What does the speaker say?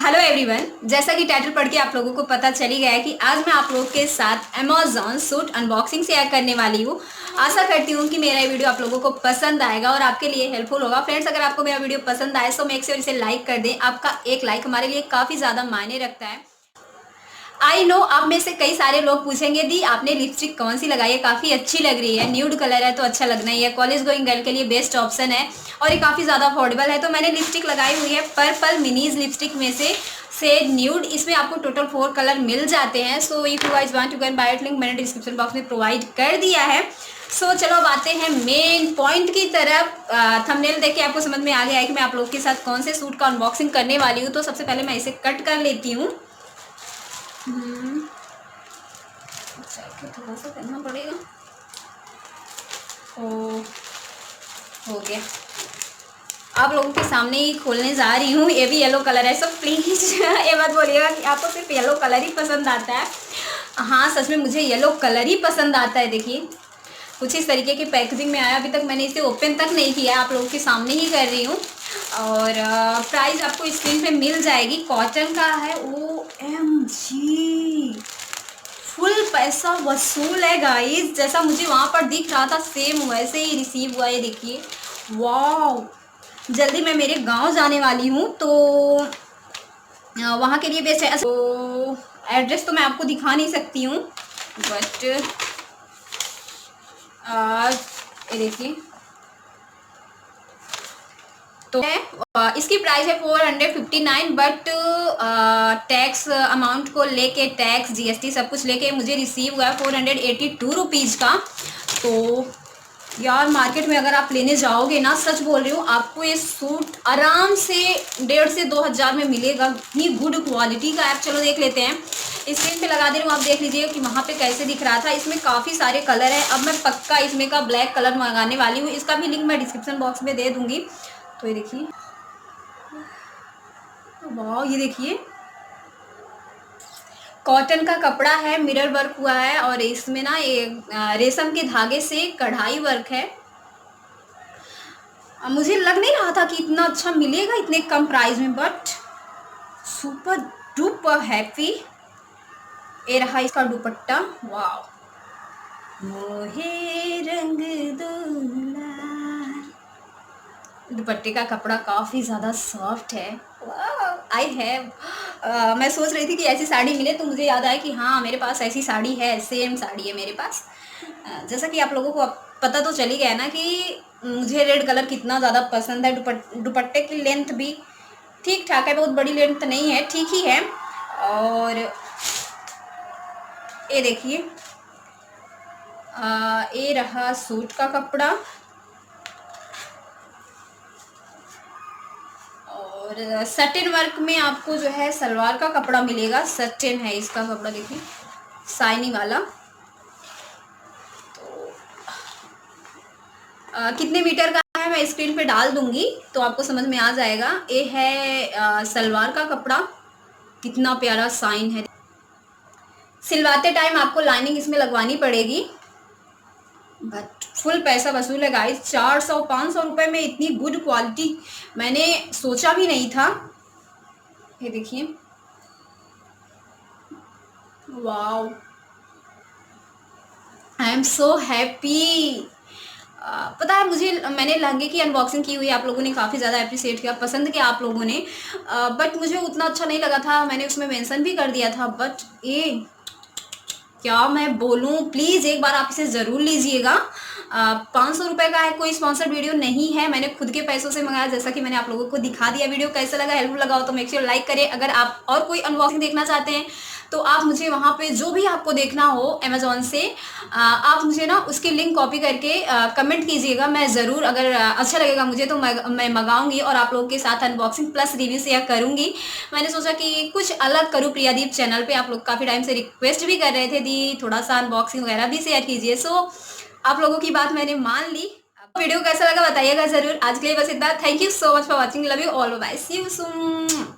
Hello everyone, जैसा कि title पढ़ के आप लोगों को पता चली गया है कि आज मैं आप लोगों के साथ अमेजॉन सूट अनबॉक्सिंग शेयर करने वाली हूँ। आशा करती हूँ कि मेरा ये वीडियो आप लोगों को पसंद आएगा और आपके लिए हेल्पफुल होगा। फ्रेंड्स, अगर आपको मेरा वीडियो पसंद आए तो मेक श्योर इसे लाइक कर दें। आपका एक लाइक हमारे लिए काफ़ी ज़्यादा मायने रखता है। आई नो आप में से कई सारे लोग पूछेंगे दी आपने लिपस्टिक कौन सी लगाई है, काफ़ी अच्छी लग रही है, न्यूड कलर है तो अच्छा लगना ही है, कॉलेज गोइंग गर्ल के लिए बेस्ट ऑप्शन है और ये काफ़ी ज़्यादा अफोर्डेबल है। तो मैंने लिपस्टिक लगाई हुई है पर्पल मिनीज लिपस्टिक में से न्यूड। इसमें आपको टोटल 4 कलर मिल जाते हैं। So if you guys want to go and buy it, link मैंने डिस्क्रिप्शन बॉक्स में प्रोवाइड कर दिया है। सो चलो अब आते हैं मेन पॉइंट की तरफ। थंबनेल देख के आपको समझ में आ गया है कि मैं आप लोगों के साथ कौन से सूट का अनबॉक्सिंग करने वाली हूँ। तो सबसे पहले मैं इसे कट कर लेती हूँ। थोड़ा सा करना पड़ेगा। हो गया। आप लोगों के सामने ही खोलने जा रही हूँ। ये भी येलो कलर है, सो प्लीज ये मत बोलिएगा कि आपको सिर्फ येलो कलर ही पसंद आता है। हाँ, सच में मुझे येलो कलर ही पसंद आता है। देखिए कुछ इस तरीके की पैकेजिंग में आया। अभी तक मैंने इसे ओपन तक नहीं किया है, आप लोगों के सामने ही कर रही हूँ। और प्राइस आपको स्क्रीन पे मिल जाएगी। कॉटन का है। OMG, फुल पैसा वसूल है गाइस। जैसा मुझे वहाँ पर दिख रहा था सेम वैसे ही रिसीव हुआ है। देखिए वाह, जल्दी मैं मेरे गांव जाने वाली हूँ तो वहाँ के लिए बेस्ट है। तो एड्रेस तो मैं आपको दिखा नहीं सकती हूँ, बट ये देखिए तो इसकी प्राइस है 459, बट टैक्स अमाउंट को लेके, टैक्स GST सब कुछ लेके मुझे रिसीव हुआ है 482 रुपीज़ का। तो यार मार्केट में अगर आप लेने जाओगे ना, सच बोल रही हूँ, आपको ये सूट आराम से 1,500 से 2,000 में मिलेगा। इतनी गुड क्वालिटी का है। चलो देख लेते हैं। स्क्रीन पे लगा दे रही हूँ, आप देख लीजिए कि वहाँ पे कैसे दिख रहा था। इसमें काफ़ी सारे कलर है। अब मैं पक्का इसमें का ब्लैक कलर मंगाने वाली हूँ। इसका भी लिंक मैं डिस्क्रिप्शन बॉक्स में दे दूँगी। तो ये देखिए, वाह, ये देखिए कॉटन का कपड़ा है, मिरर वर्क हुआ है और इसमें ना ये रेशम के धागे से कढ़ाई वर्क है। मुझे लग नहीं रहा था कि इतना अच्छा मिलेगा इतने कम प्राइस में, बट सुपर डुपर हैप्पी। ये रहा इसका दुपट्टा। वाह, मोहे रंग दुलार। दुपट्टे का कपड़ा काफ़ी ज़्यादा सॉफ्ट है। वाह, आई हैव मैं सोच रही थी कि ऐसी साड़ी मिले तो मुझे याद आया कि हाँ, मेरे पास ऐसी साड़ी है, सेम साड़ी है मेरे पास। जैसा कि आप लोगों को पता तो चली गया ना कि मुझे रेड कलर कितना ज़्यादा पसंद है। दुपट्टे की लेंथ भी ठीक ठाक है, बहुत बड़ी लेंथ नहीं है, ठीक ही है। और ये देखिए, ये रहा सूट का कपड़ा और सटिन वर्क में आपको जो है सलवार का कपड़ा मिलेगा। सटिन है इसका कपड़ा, देखिए शाइनी वाला। तो कितने मीटर का है मैं स्क्रीन पे डाल दूंगी तो आपको समझ में आ जाएगा। ये है सलवार का कपड़ा, कितना प्यारा साइन है। सिलवाते टाइम आपको लाइनिंग इसमें लगवानी पड़ेगी, बट फुल पैसा वसूल है गाइस। 400-500 रुपये में इतनी गुड क्वालिटी मैंने सोचा भी नहीं था। ये देखिए, wow, I am so happy. पता है मुझे, मैंने लहंगे की अनबॉक्सिंग की हुई है, आप लोगों ने काफ़ी ज़्यादा अप्रिशिएट किया, पसंद किया आप लोगों ने, बट मुझे उतना अच्छा नहीं लगा था। मैंने उसमें मेंशन भी कर दिया था, बट ये क्या मैं बोलूँ, प्लीज़ एक बार आप इसे ज़रूर लीजिएगा। 500 रुपये का है, कोई स्पॉन्सर्ड वीडियो नहीं है, मैंने खुद के पैसों से मंगाया, जैसा कि मैंने आप लोगों को दिखा दिया। वीडियो कैसा लगा, हेल्पफुल लगा हो तो मेक श्योर लाइक करें। अगर आप और कोई अनबॉक्सिंग देखना चाहते हैं तो आप मुझे वहाँ पे जो भी आपको देखना हो अमेजोन से, आप मुझे ना उसकी लिंक कॉपी करके कमेंट कीजिएगा। मैं ज़रूर, अगर अच्छा लगेगा मुझे तो मैं मंगाऊंगी और आप लोगों के साथ अनबॉक्सिंग प्लस रिव्यू शेयर करूँगी। मैंने सोचा कि कुछ अलग करूँ प्रियादीप चैनल पे। आप लोग काफ़ी टाइम से रिक्वेस्ट भी कर रहे थे दी थोड़ा सा अनबॉक्सिंग वगैरह भी शेयर कीजिए। सो आप लोगों की बात मैंने मान ली। वीडियो कैसा लगा बताइएगा ज़रूर। आज के लिए बस इतना। Thank you so much for watching. Love you all, bye, see you soon.